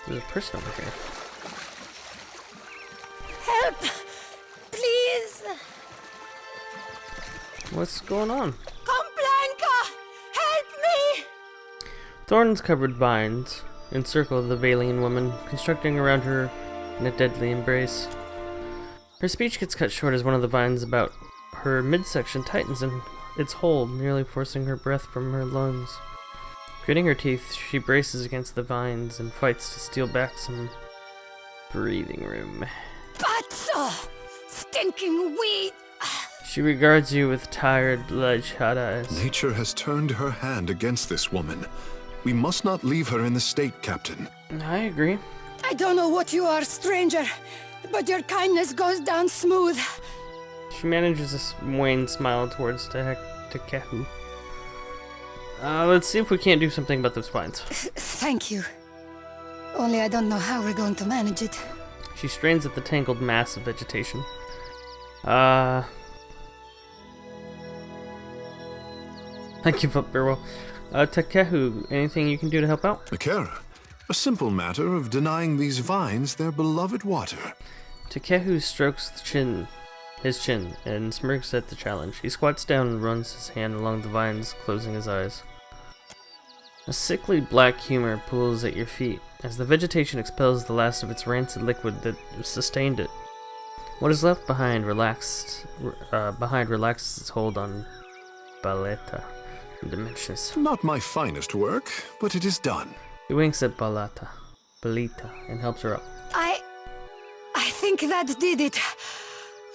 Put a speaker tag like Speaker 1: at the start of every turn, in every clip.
Speaker 1: There's a person over here.
Speaker 2: Help! Please!
Speaker 1: What's going on?
Speaker 2: Complanca! Help me!
Speaker 1: Thorns-covered vines encircle the Valian woman, constructing around her in a deadly embrace. Her speech gets cut short as one of the vines about her midsection tightens in its hold, nearly forcing her breath from her lungs. Gritting her teeth, she braces against the vines and fights to steal back some breathing room.
Speaker 2: Pazzo! Stinking weed!
Speaker 1: She regards you with tired, bloodshot eyes.
Speaker 3: Nature has turned her hand against this woman. We must not leave her in the state, Captain.
Speaker 1: I agree.
Speaker 2: I don't know what you are, stranger, but your kindness goes down smooth.
Speaker 1: She manages a wan smile towards Takehu. Let's see if we can't do something about those vines.
Speaker 2: Thank you. Only I don't know how we're going to manage it.
Speaker 1: She strains at the tangled mass of vegetation. I give up, Burwell. Takehu, anything you can do to help out?
Speaker 3: Akira, a simple matter of denying these vines their beloved water.
Speaker 1: Takehu strokes his chin, and smirks at the challenge. He squats down and runs his hand along the vines, closing his eyes. A sickly black humor pools at your feet, as the vegetation expels the last of its rancid liquid that sustained it. What is left behind relaxes its hold on Baleta and diminishes.
Speaker 3: Not my finest work, but it is done.
Speaker 1: He winks at Baleta, and helps her up.
Speaker 2: I think that did it.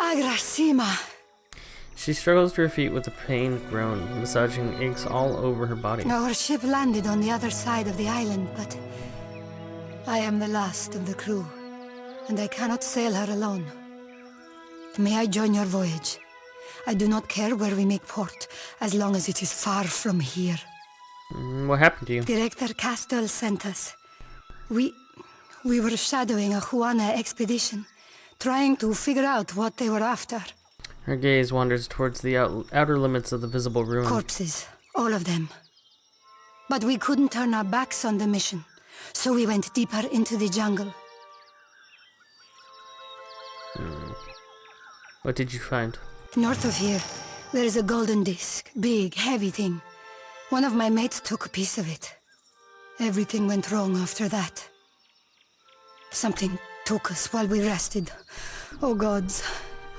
Speaker 2: Agrasima.
Speaker 1: She struggles to her feet with a pained groan, massaging aches all over her body.
Speaker 2: Our ship landed on the other side of the island, but I am the last of the crew, and I cannot sail her alone. May I join your voyage? I do not care where we make port, as long as it is far from here.
Speaker 1: What happened to you?
Speaker 2: Director Castel sent us. We were shadowing a Juana expedition, trying to figure out what they were after.
Speaker 1: Her gaze wanders towards the outer limits of the visible ruin.
Speaker 2: Corpses, all of them. But we couldn't turn our backs on the mission, so we went deeper into the jungle.
Speaker 1: What did you find?
Speaker 2: North of here, there is a golden disc, big, heavy thing. One of my mates took a piece of it. Everything went wrong after that. Something took us while we rested. Oh gods.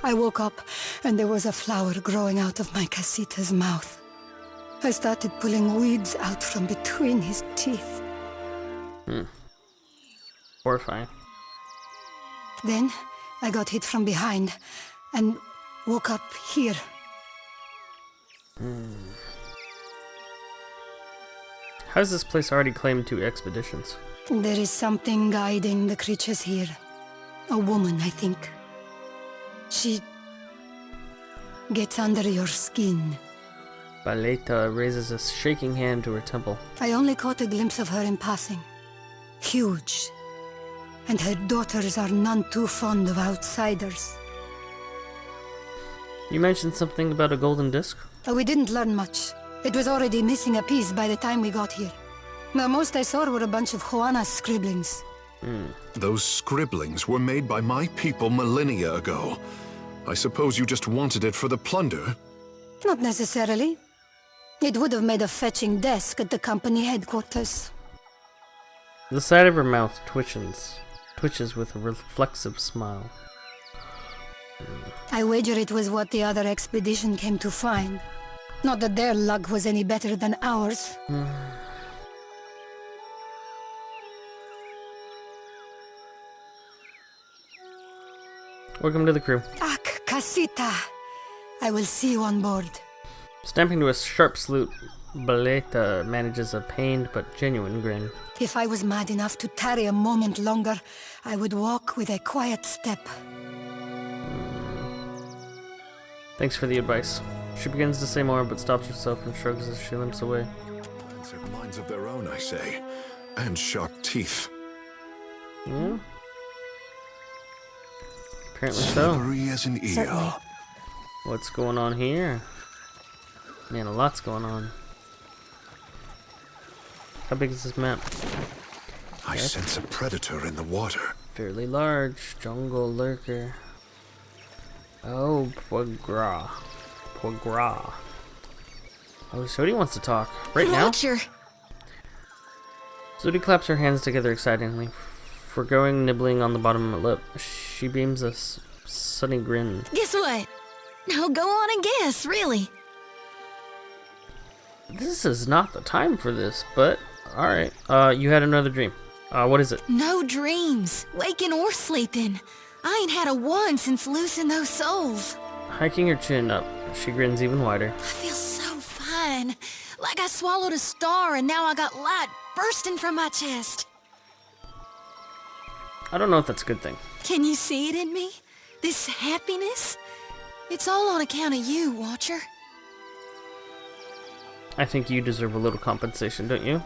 Speaker 2: I woke up and there was a flower growing out of my Casita's mouth. I started pulling weeds out from between his teeth.
Speaker 1: Horrifying.
Speaker 2: Then I got hit from behind and woke up here.
Speaker 1: How is this place already claimed 2 expeditions?
Speaker 2: There is something guiding the creatures here. A woman, I think. She gets under your skin.
Speaker 1: Baleta raises a shaking hand to her temple.
Speaker 2: I only caught a glimpse of her in passing. Huge. And her daughters are none too fond of outsiders.
Speaker 1: You mentioned something about a golden disc?
Speaker 2: We didn't learn much. It was already missing a piece by the time we got here. The most I saw were a bunch of Juana's scribblings.
Speaker 3: Those scribblings were made by my people millennia ago. I suppose you just wanted it for the plunder?
Speaker 2: Not necessarily. It would have made a fetching desk at the company headquarters.
Speaker 1: The side of her mouth twitches with a reflexive smile.
Speaker 2: I wager it was what the other expedition came to find. Not that their luck was any better than ours.
Speaker 1: Welcome to the crew.
Speaker 2: Ak, Casita! I will see you on board.
Speaker 1: Stamping to a sharp salute, Baleta manages a pained but genuine grin.
Speaker 2: If I was mad enough to tarry a moment longer, I would walk with a quiet step.
Speaker 1: Thanks for the advice. She begins to say more, but stops herself and shrugs as she limps away.
Speaker 3: Vines have minds of their own, I say. And sharp teeth.
Speaker 1: Yeah? Apparently so.
Speaker 3: Slippery as an eel.
Speaker 2: Certainly.
Speaker 1: What's going on here? Man, a lot's going on. How big is this map?
Speaker 3: I sense a predator in the water.
Speaker 1: Fairly large jungle lurker. Oh, poor gras. Poor gras. Oh, Zodi wants to talk. Right now?
Speaker 2: Watcher!
Speaker 1: Zodi claps her hands together excitedly, foregoing nibbling on the bottom of her lip. She beams a sunny grin.
Speaker 2: Guess what? Now go on and guess, really.
Speaker 1: This is not the time for this, but alright. You had another dream. What is it?
Speaker 2: No dreams, waking or sleeping. I ain't had a one since loosing those souls.
Speaker 1: Hiking her chin up, she grins even wider.
Speaker 2: I feel so fine. Like I swallowed a star and now I got light bursting from my chest.
Speaker 1: I don't know if that's a good thing.
Speaker 2: Can you see it in me? This happiness? It's all on account of you, Watcher.
Speaker 1: I think you deserve a little compensation, don't you?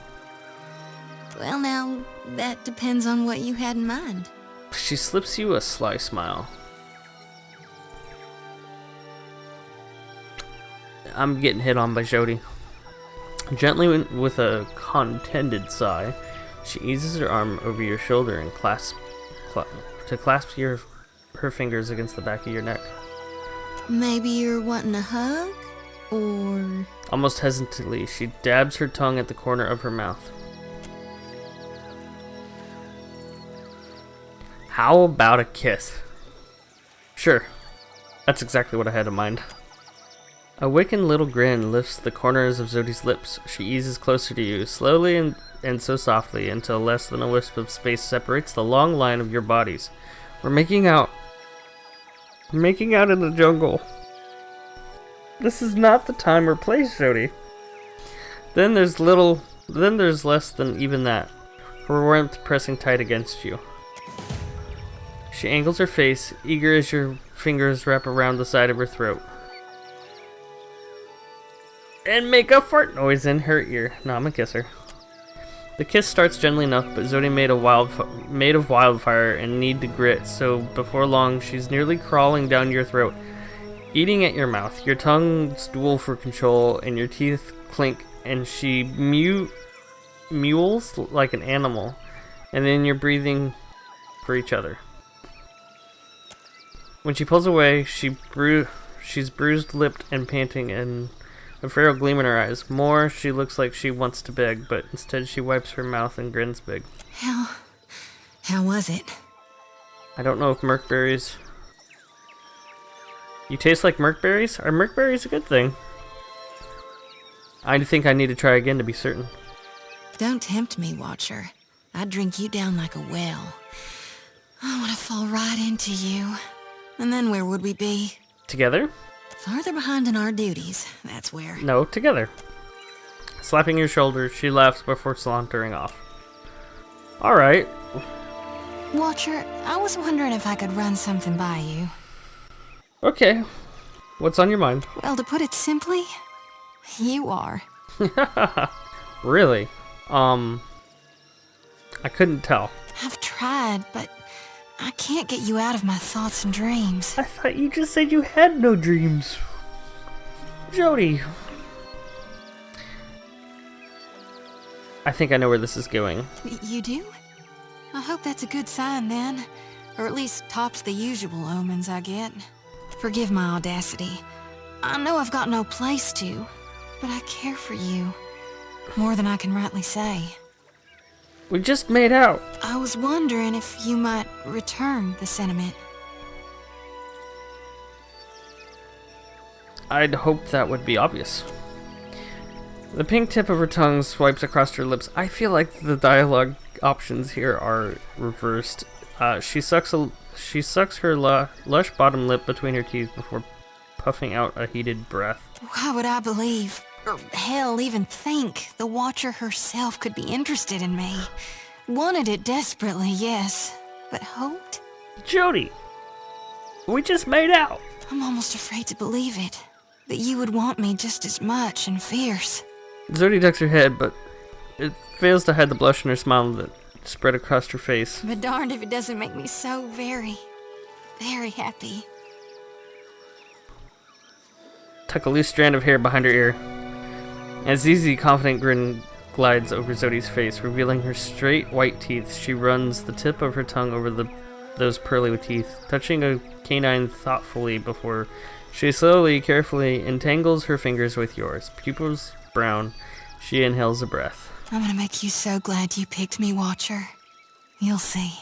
Speaker 2: Well now, that depends on what you had in mind.
Speaker 1: She slips you a sly smile. I'm getting hit on by Jody. Gently, with a contented sigh, she eases her arm over your shoulder and clasps her fingers against the back of your neck.
Speaker 2: Maybe you're wanting a hug? Or...
Speaker 1: Almost hesitantly, she dabs her tongue at the corner of her mouth. How about a kiss? Sure. That's exactly what I had in mind. A wicked little grin lifts the corners of Zodi's lips. She eases closer to you, slowly and so softly, until less than a wisp of space separates the long line of your bodies. We're making out. We're making out in the jungle. This is not the time or place, Zodi. Then there's less than even that. Her warmth pressing tight against you. She angles her face, eager as your fingers wrap around the side of her throat. And make a fart noise in her ear. No, I'm gonna kiss her. The kiss starts gently enough, but Zodi made of wildfire and need to grit, so before long she's nearly crawling down your throat, eating at your mouth. Your tongue duel for control, and your teeth clink, and she mewls like an animal, and then you're breathing for each other. When she pulls away, she's bruised-lipped and panting, and a feral gleam in her eyes. More, she looks like she wants to beg, but instead she wipes her mouth and grins big.
Speaker 2: How was it?
Speaker 1: I don't know if merkberries... You taste like merkberries? Are merkberries a good thing? I think I need to try again to be certain.
Speaker 2: Don't tempt me, Watcher. I'd drink you down like a well. I want to fall right into you. And then where would we be?
Speaker 1: Together?
Speaker 2: Farther behind in our duties, that's where.
Speaker 1: No, together. Slapping your shoulder, she laughs before sauntering off. Alright.
Speaker 2: Watcher, I was wondering if I could run something by you.
Speaker 1: Okay. What's on your mind?
Speaker 2: Well, to put it simply, you are.
Speaker 1: Really? I couldn't tell.
Speaker 2: I've tried, but I can't get you out of my thoughts and dreams.
Speaker 1: I thought you just said you had no dreams. Jody. I think I know where this is going.
Speaker 2: You do? I hope that's a good sign then. Or at least tops the usual omens I get. Forgive my audacity. I know I've got no place to, but I care for you. More than I can rightly say.
Speaker 1: We just made out.
Speaker 2: I was wondering if you might return the sentiment.
Speaker 1: I'd hope that would be obvious. The pink tip of her tongue swipes across her lips. I feel like the dialogue options here are reversed. She sucks her lush bottom lip between her teeth before puffing out a heated breath.
Speaker 2: Why would I believe, or hell, even think, the Watcher herself could be interested in me? Wanted it desperately, yes, but hoped?
Speaker 1: Jody! We just made out!
Speaker 2: I'm almost afraid to believe it. That you would want me just as much and fierce.
Speaker 1: Zodi ducks her head, but it fails to hide the blush in her smile that spread across her face.
Speaker 2: But darned if it doesn't make me so very, very happy.
Speaker 1: Tuck a loose strand of hair behind her ear. As Zizi confident grin glides over Zodi's face, revealing her straight white teeth. She runs the tip of her tongue over those pearly teeth, touching a canine thoughtfully before she slowly, carefully entangles her fingers with yours. Pupils brown. She inhales a breath.
Speaker 4: I'm gonna make you so glad you picked me, Watcher. You'll see.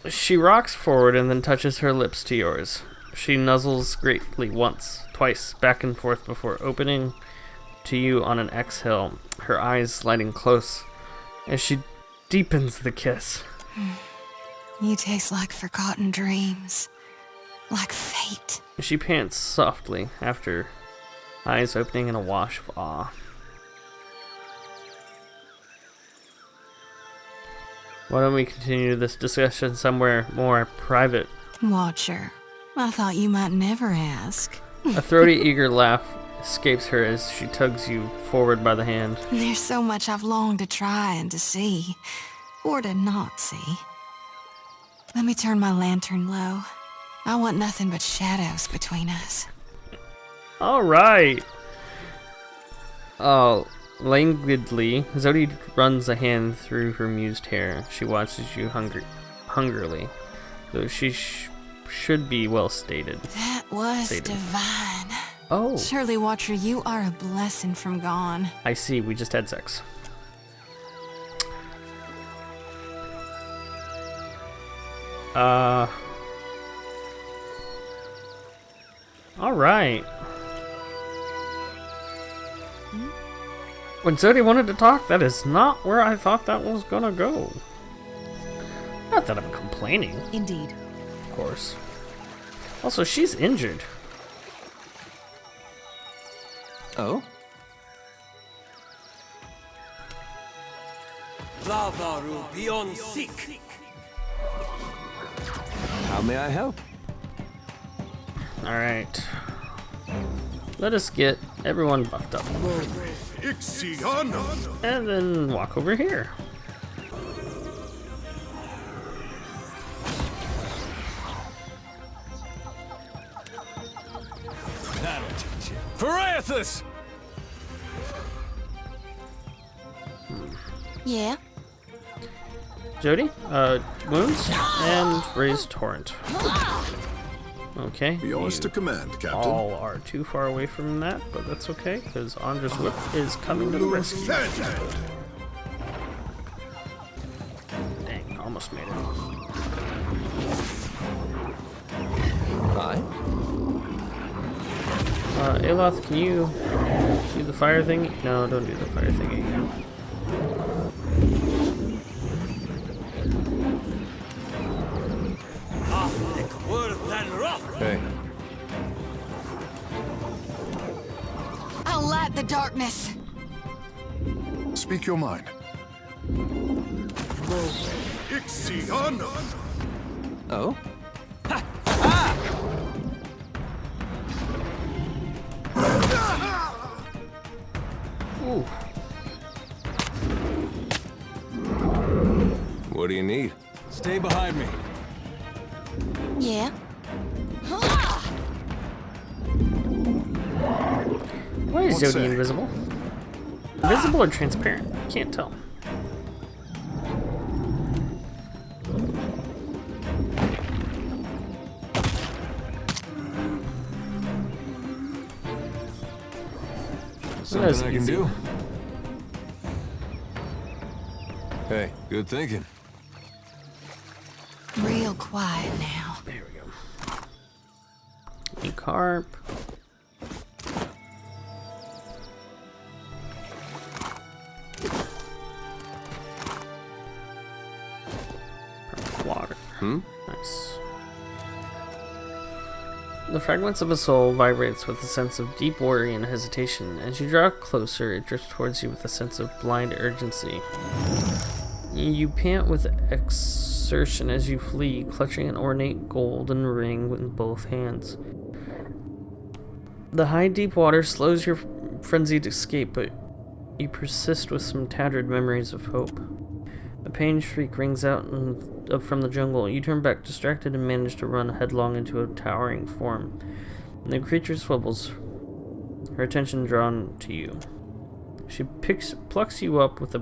Speaker 1: She rocks forward and then touches her lips to yours. She nuzzles greatly once, twice, back and forth before opening to you on an exhale, her eyes sliding close as she deepens the kiss.
Speaker 4: You taste like forgotten dreams. Like fate.
Speaker 1: She pants softly after, eyes opening in a wash of awe. Why don't we continue this discussion somewhere more private?
Speaker 4: Watcher, I thought you might never ask.
Speaker 1: A throaty, eager laugh escapes her as she tugs you forward by the hand.
Speaker 4: There's so much I've longed to try and to see. Or to not see. Let me turn my lantern low. I want nothing but shadows between us.
Speaker 1: Alright. Oh, languidly, Zodi runs a hand through her mused hair. She watches you hungrily, though she should be well stated.
Speaker 4: That was divine.
Speaker 1: Oh.
Speaker 4: Surely, Watcher, you are a blessing from gone.
Speaker 1: I see, we just had sex. Alright. When Zodi wanted to talk, that is not where I thought that was gonna go. Not that I'm complaining.
Speaker 4: Indeed.
Speaker 1: Of course. Also, she's injured.
Speaker 5: Oh?
Speaker 6: Lavaru beyond sick.
Speaker 5: How may I help?
Speaker 1: Alright. Let us get everyone buffed up. And then walk over here.
Speaker 5: That'll teach you. Pharaothus!
Speaker 4: Yeah?
Speaker 1: Jody, wounds and raise torrent. Okay.
Speaker 3: Yours to command, Captain.
Speaker 1: All are too far away from that, but that's okay, because Andra's whip is coming to the rescue. Dang, almost made it.
Speaker 5: Hi.
Speaker 1: Aloth, can you do the fire thing? No, don't do the fire thing again.
Speaker 5: Hey.
Speaker 4: I'll light the darkness.
Speaker 3: Speak your mind.
Speaker 5: Oh?
Speaker 1: Ooh.
Speaker 5: What do you need? Stay behind me.
Speaker 4: Yeah?
Speaker 1: Why is
Speaker 3: What's
Speaker 1: Jody
Speaker 3: that?
Speaker 1: invisible? Invisible or transparent? I can't tell.
Speaker 5: Something I can
Speaker 1: easy.
Speaker 5: do. Hey, good thinking.
Speaker 4: Real quiet now.
Speaker 1: There we go. Carp. Water. Nice. The fragments of a soul vibrates with a sense of deep worry and hesitation. As you draw closer, it drifts towards you with a sense of blind urgency. You pant with exertion as you flee, clutching an ornate golden ring in both hands. The high deep water slows your frenzied escape, but you persist with some tattered memories of hope. A pained shriek rings out from the jungle. You turn back, distracted, and manage to run headlong into a towering form. And the creature swivels, her attention drawn to you. She plucks you up with a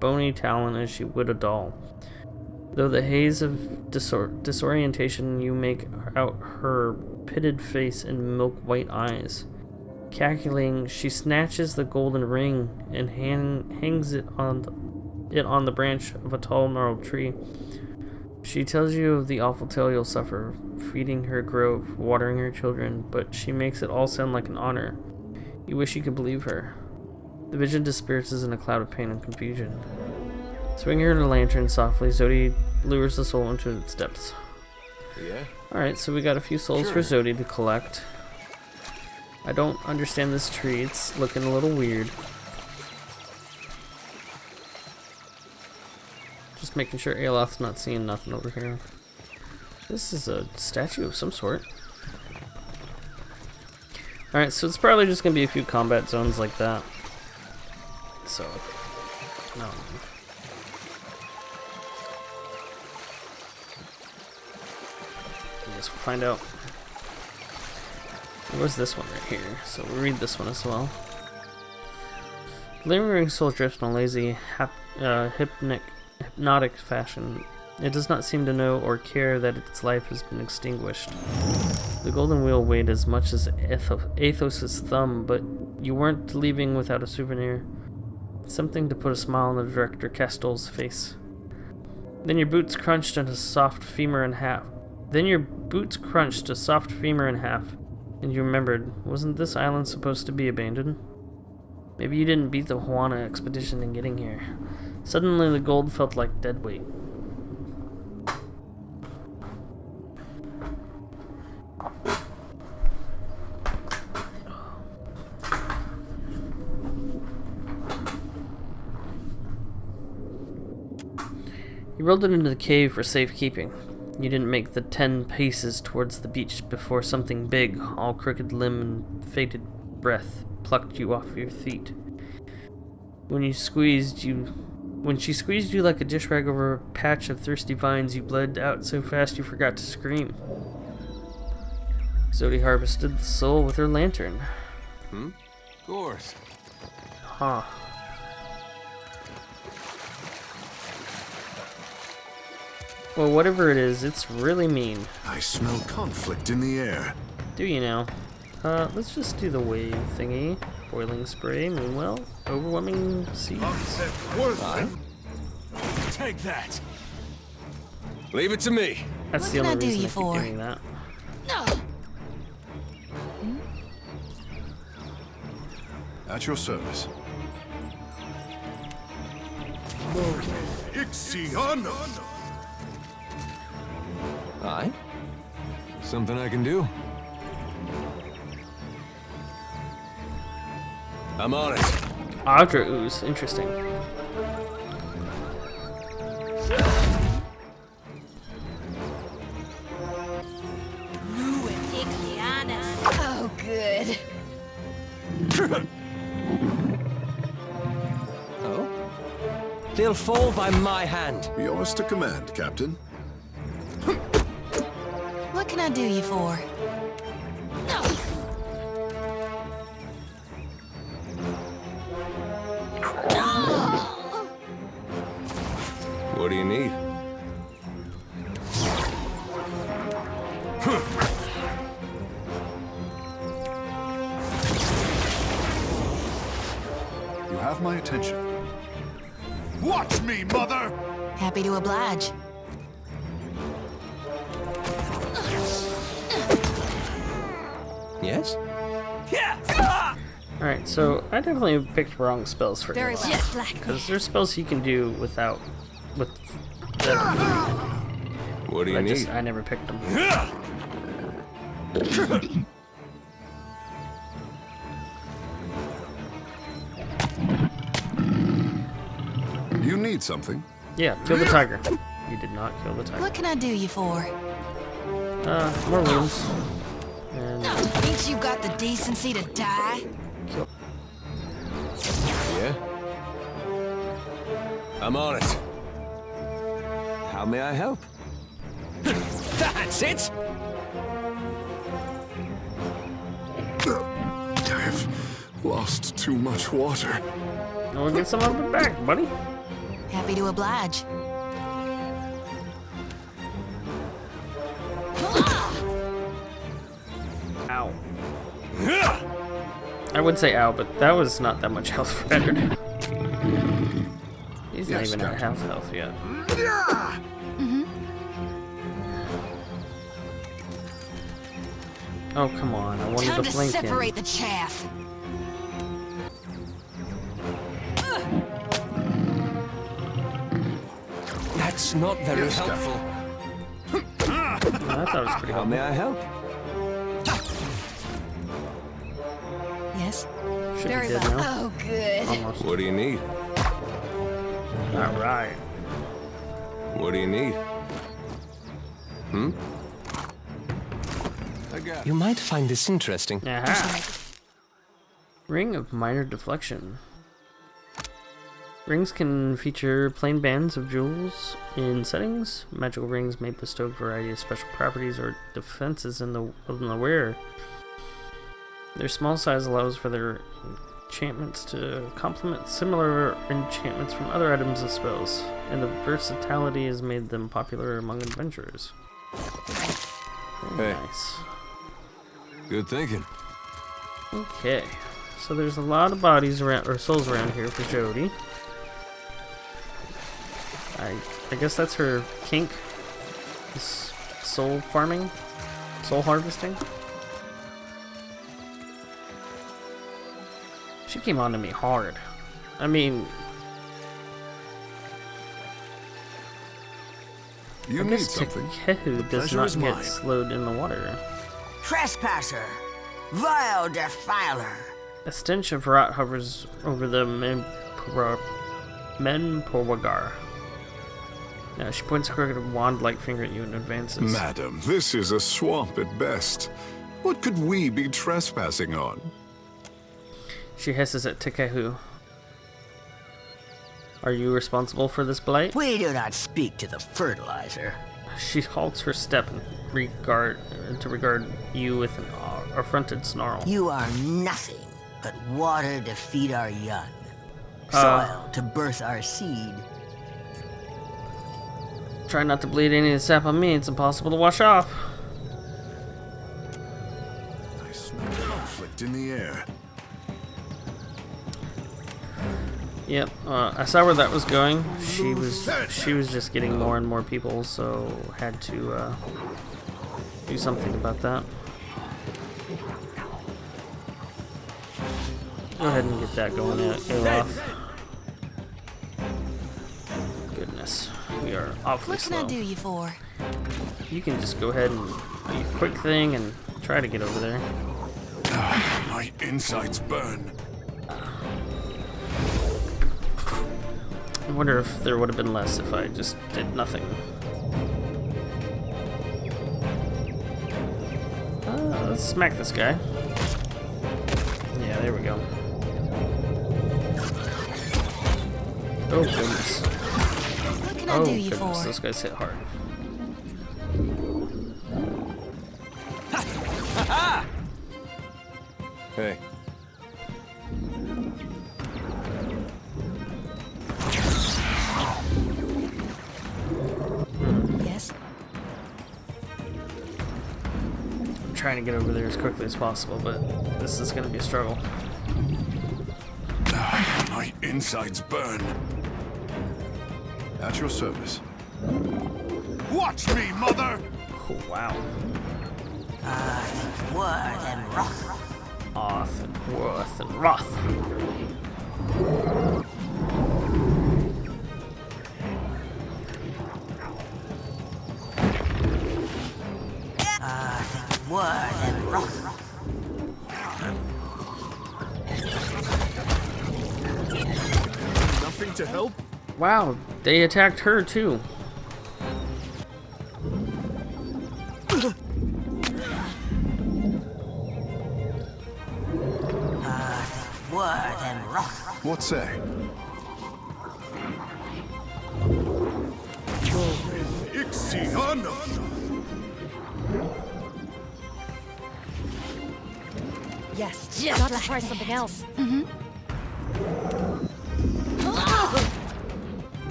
Speaker 1: bony talon as she would a doll. Though the haze of disorientation, you make out her pitted face and milk-white eyes. Calculating, she snatches the golden ring and hangs it on the branch of a tall gnarled tree. She tells you of the awful tale you'll suffer, feeding her grove, watering her children, but she makes it all sound like an honor. You wish you could believe her. The vision disperses in a cloud of pain and confusion. Swinging her lantern softly, Zodi lures the soul into its depths.
Speaker 5: Yeah?
Speaker 1: Alright, so we got a few souls for Zodi to collect. I don't understand this tree, it's looking a little weird. Just making sure Aloth's not seeing nothing over here. This is a statue of some sort. Alright, so it's probably just going to be a few combat zones like that. So, no. I guess we'll find out. Where's this one right here? So we'll read this one as well. Lingering soul drifts in a lazy, hypnotic fashion. It does not seem to know or care that its life has been extinguished. The golden wheel weighed as much as Athos's thumb, but you weren't leaving without a souvenir. Something to put a smile on the director Castell's face. Then your boots crunched a soft femur in half. And you remembered, wasn't this island supposed to be abandoned? Maybe you didn't beat the Juana expedition in getting here. Suddenly the gold felt like dead weight. You rolled it into the cave for safekeeping. You didn't make the 10 paces towards the beach before something big, all crooked limb and faded breath, plucked you off your feet. When she squeezed you like a dish rag over a patch of thirsty vines, you bled out so fast you forgot to scream. Zodi harvested the soul with her lantern.
Speaker 5: Of course.
Speaker 1: Huh. Well, whatever it is, it's really mean.
Speaker 3: I smell conflict in the air.
Speaker 1: Do you now? Let's just do the wave thingy. Boiling spray, moonwell, overwhelming seas.
Speaker 6: Take that.
Speaker 5: Leave it to me.
Speaker 1: That's
Speaker 4: What
Speaker 1: the
Speaker 4: can I
Speaker 1: only
Speaker 4: do
Speaker 1: reason
Speaker 4: you
Speaker 1: I
Speaker 4: for?
Speaker 1: keep doing that.
Speaker 3: At your service.
Speaker 5: Aye? Something I can do? I'm on it.
Speaker 1: Audra ooze, interesting.
Speaker 2: Oh, good.
Speaker 6: Oh? They'll fall by my hand.
Speaker 3: Yours to command, Captain.
Speaker 4: What can I do you for?
Speaker 5: What do you need?
Speaker 3: You have my attention. Watch me, Mother!
Speaker 4: Happy to oblige.
Speaker 5: Yes?
Speaker 1: Alright, so I definitely picked wrong spells for
Speaker 4: Very
Speaker 1: you.
Speaker 4: well.
Speaker 1: Because there's spells you can do without... that are free.
Speaker 5: What do you
Speaker 1: I
Speaker 5: need?
Speaker 1: I never picked them.
Speaker 3: You need something?
Speaker 1: Yeah, kill the tiger. You did not kill the tiger.
Speaker 4: What can I do you for?
Speaker 1: More wounds. And
Speaker 4: Ain't you got the decency to die?
Speaker 1: kill.
Speaker 5: Yeah? I'm on it. How may I help?
Speaker 6: That's it.
Speaker 3: Lost too much water.
Speaker 1: We'll get some of it back, buddy.
Speaker 4: Happy to oblige.
Speaker 1: Ow. I would say ow, but that was not that much health for Edward. He's not even at half health yet. Oh, come on. I wanted
Speaker 4: Time
Speaker 1: to
Speaker 4: to
Speaker 1: flank him.
Speaker 4: separate the chaff.
Speaker 6: That's not very
Speaker 3: Yes,
Speaker 6: helpful.
Speaker 1: I thought it was pretty
Speaker 5: How
Speaker 1: helpful.
Speaker 5: may I help?
Speaker 4: Yes?
Speaker 1: Should
Speaker 4: Very
Speaker 1: be dead
Speaker 4: well.
Speaker 1: now.
Speaker 4: Oh, good.
Speaker 1: Almost.
Speaker 5: What do you need?
Speaker 1: Alright.
Speaker 5: What do you need? Hmm? I got
Speaker 6: You might find this interesting.
Speaker 1: Aha. Ring of minor deflection. Rings can feature plain bands of jewels in settings. Magical rings may bestow a variety of special properties or defenses in the wearer. Their small size allows for their enchantments to complement similar enchantments from other items and spells, and the versatility has made them popular among adventurers. Very
Speaker 5: Hey.
Speaker 1: nice.
Speaker 5: good thinking.
Speaker 1: Okay, so there's a lot of bodies around, or souls around here for Jodie. I guess that's her kink. Is soul farming? Soul harvesting? She came on to me hard. I mean,
Speaker 3: You
Speaker 1: I
Speaker 3: need
Speaker 1: guess
Speaker 3: something.
Speaker 1: Takehu does
Speaker 3: pleasure
Speaker 1: not
Speaker 3: is
Speaker 1: get
Speaker 3: mine.
Speaker 1: slowed in the water.
Speaker 7: Trespasser, vile defiler.
Speaker 1: A stench of rot hovers over the Menpowagar. Now she points a crooked wand-like finger at you and advances.
Speaker 3: Madam, this is a swamp at best. What could we be trespassing on?
Speaker 1: She hisses at Takehu. Are you responsible for this blight?
Speaker 7: We do not speak to the fertilizer.
Speaker 1: She halts her step and regard you with an affronted snarl.
Speaker 7: You are nothing but water to feed our young, soil to birth our seed.
Speaker 1: Try not to bleed any of the sap on me. It's impossible to wash off.
Speaker 3: I smell conflict in the air.
Speaker 1: Yep, I saw where that was going. She was just getting more and more people, so had to do something about that. Go ahead and get that going off. Goodness, we are awfully
Speaker 4: What can
Speaker 1: slow.
Speaker 4: I do you for?
Speaker 1: You can just go ahead and do your quick thing and try to get over there.
Speaker 3: My insides burn.
Speaker 1: I wonder if there would have been less if I just did nothing. Let's smack this guy. Yeah, there we go. Oh, goodness.
Speaker 4: What can I
Speaker 1: Oh,
Speaker 4: do you
Speaker 1: goodness,
Speaker 4: for?
Speaker 1: those guys hit hard.
Speaker 5: Hey,
Speaker 4: Yes?
Speaker 1: I'm trying to get over there as quickly as possible, but this is going to be a struggle.
Speaker 3: My insides burn. At your service. Watch me, mother!
Speaker 1: Oh, wow.
Speaker 7: Worth and wrath.
Speaker 1: Oth and Worth and Roth.
Speaker 7: Worth and wrath.
Speaker 3: Nothing to help?
Speaker 1: Wow, they attacked her too.
Speaker 7: Worth and wrath.
Speaker 3: What say? Ixiana!
Speaker 8: Yes. Gotta try something else.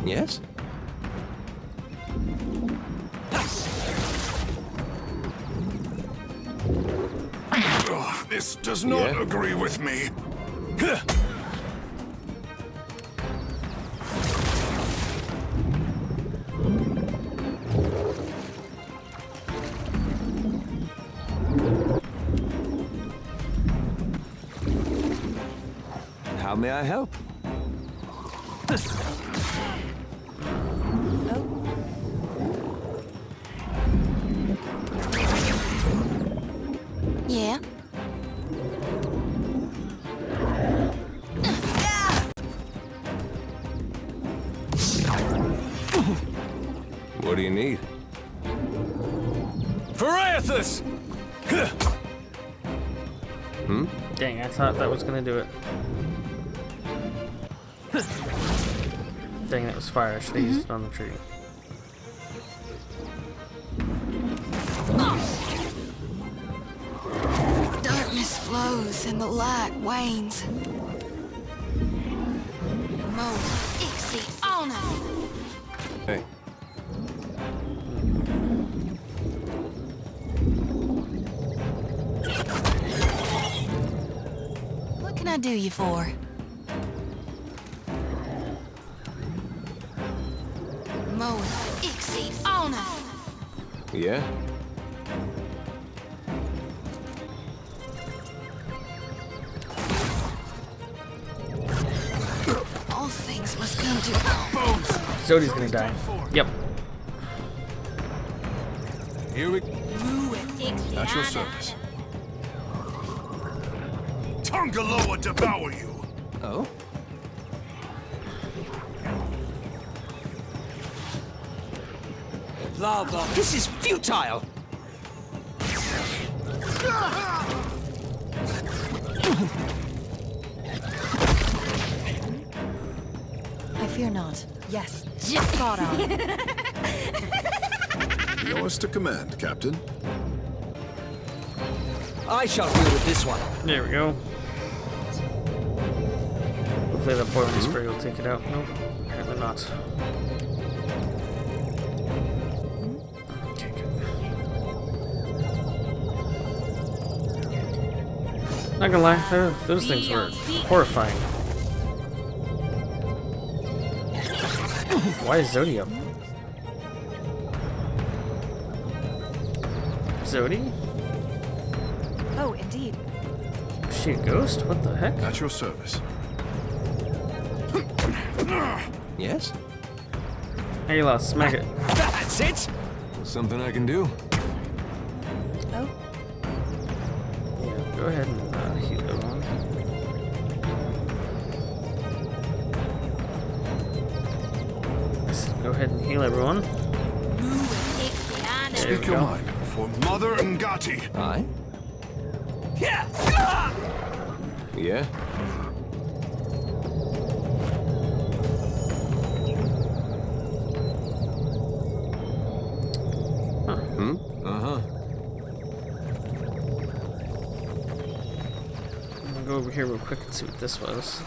Speaker 6: Yes?
Speaker 3: This does not agree with me.
Speaker 5: How may I help?
Speaker 4: Yeah?
Speaker 5: What do you need?
Speaker 6: Pharaothus!
Speaker 1: Dang, I thought that was gonna do it. Dang, that was fire. I should have used it on the tree.
Speaker 4: Darkness flows and the light wanes. Mo XOTI'S.
Speaker 5: Hey.
Speaker 4: What can I do you for? Mo XOTI'S.
Speaker 5: Yeah?
Speaker 4: All things must come to...
Speaker 1: Zodi's gonna die. Yep.
Speaker 6: Here we...
Speaker 3: At your service. Tongaloa devour you!
Speaker 6: Oh? Blah, blah. This is futile!
Speaker 8: I fear not. Yes. Just spot on.
Speaker 3: Yours to command, Captain.
Speaker 6: I shall deal with this one.
Speaker 1: There we go. Hopefully that boiling spray will take it out. Nope, apparently not. Okay, good. Not gonna lie, those things were horrifying. Why is Zodi up? Zodi?
Speaker 8: Oh, indeed.
Speaker 1: Is she a ghost? What the heck?
Speaker 3: At your service.
Speaker 6: Yes?
Speaker 1: Hey, you lost. Smack it.
Speaker 6: That's it!
Speaker 5: Something I can do?
Speaker 8: Oh,
Speaker 1: Yeah, go ahead and heal everyone. I said go ahead and heal everyone. There we
Speaker 3: Speak your
Speaker 1: go.
Speaker 3: mind. For Mother Ngati.
Speaker 6: Aye?
Speaker 5: Yeah? Uh-huh.
Speaker 1: I'm gonna go over here real quick and see what this was.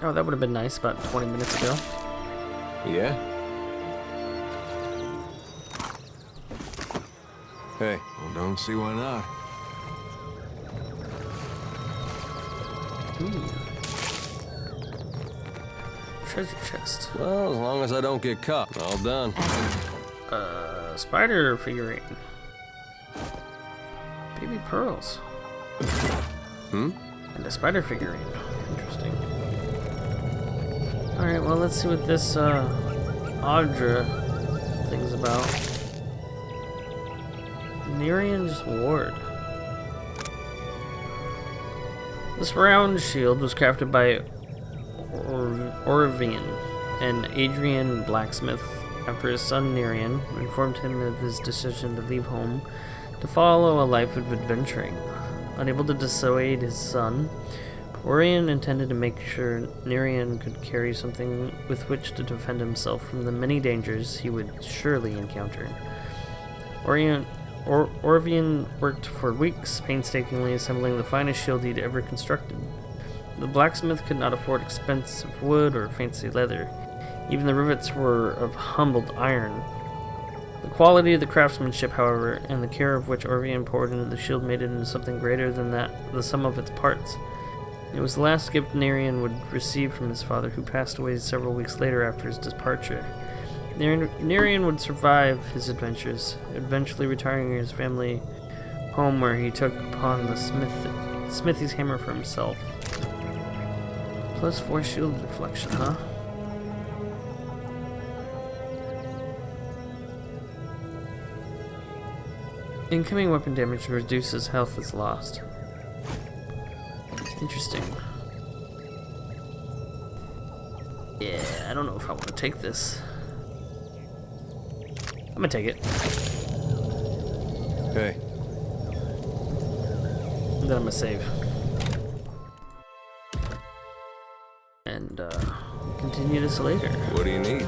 Speaker 1: Oh, that would have been nice about 20 minutes ago.
Speaker 5: Yeah? Hey, well, don't see why not.
Speaker 1: Ooh. Treasure chest.
Speaker 6: Well, as long as I don't get caught, all done.
Speaker 1: Spider figurine. Baby pearls. And a spider figurine. Interesting. Alright, well, let's see what this, Audra thing's about. Nerian's Ward. This round shield was crafted by Orvian, an Adrian blacksmith, after his son Nerian informed him of his decision to leave home to follow a life of adventuring. Unable to dissuade his son, Orion intended to make sure Nerion could carry something with which to defend himself from the many dangers he would surely encounter. Orvian worked for weeks, painstakingly assembling the finest shield he'd ever constructed. The blacksmith could not afford expensive wood or fancy leather. Even the rivets were of humbled iron. The quality of the craftsmanship, however, and the care of which Orvian poured into the shield made it into something greater than the sum of its parts. It was the last gift Nerion would receive from his father, who passed away several weeks later after his departure. Nerion would survive his adventures, eventually retiring to his family home, where he took upon the smithy's hammer for himself. +4 shield deflection, huh? Incoming weapon damage reduces health as lost. Interesting. Yeah, I don't know if I want to take this. I'm gonna take it.
Speaker 5: Okay.
Speaker 1: And then I'm gonna save. And continue this later.
Speaker 5: What do you need?